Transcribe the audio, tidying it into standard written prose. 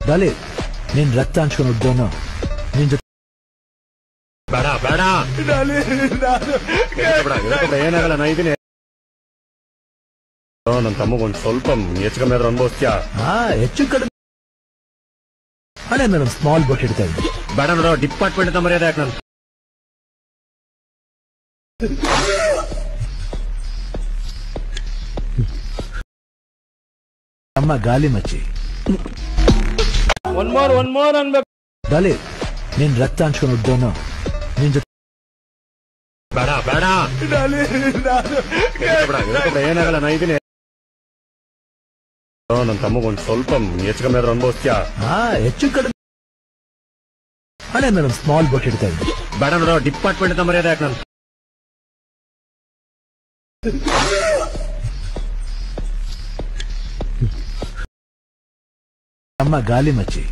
ಡಾಲಿ ನೀನ್ ರಕ್ತ ಹಂಚ್ಕೊಂಡು ಉದ್ದೋನು ನಿನ್ ಜೊತೆ ಬೇಡ ಬೇಡ ಏನಾಗಲ್ಲ ನಾ ಇದೀನಿ. ನನ್ನ ತಮ್ಮಗೊಂದು ಸ್ವಲ್ಪ ಹೆಚ್ಚು ಕಮ್ಮಿ ಆದ್ರೂ ಅನುಭವಿಸ್ತೀಯಾ? ಹೆಚ್ಚು ಕಡಿಮೆ ಹಣೆ ನಾನು ಸ್ಮಾಲ್ ಬೋಟ್ ಇಡ್ತಾ ಇದ್ದೀನಿ. ಬೇಡ ನೋಡೋ ಡಿಪಾರ್ಟ್ಮೆಂಟ್ ಅಂತ ಮರ್ಯಾದೆ ಯಾಕೆ ನಾನು ಅಮ್ಮ ಗಾಲಿ ಮಚ್ಚಿ ಒನ್ ಮೋರ್ ಅನ್ಬೇಕು. ಡಾಲಿ ನೀನ್ ರಕ್ತ ಹಂಚ್ಕೊಂಡು ಉದ್ದೋನು ನಿನ್ ಜೊತೆ ಬೇಡ ಬೇಡ ಏನಾಗಲ್ಲ ನಾ ಇದೀನಿ. ನನ್ನ ತಮ್ಮಗೊಂದು ಸ್ವಲ್ಪ ಹೆಚ್ಚು ಕಮ್ಮಿ ಆದ್ರೂ ಅನುಭವಿಸ್ತೀಯಾ? ಹೆಚ್ಚು ಕಡಿಮೆ ಹಣೆ ನಾನು ಸ್ಮಾಲ್ ಬೋಟ್ ಇಡ್ತಾ ಇದ್ದೀನಿ. ಬೇಡ ನೋಡೋ ಡಿಪಾರ್ಟ್ಮೆಂಟ್ ಅಂತ ಮರ್ಯಾದೆ ಯಾಕೆ ನಾನು ಅಮ್ಮ ಗಾಲಿ ಮಚ್ಚಿ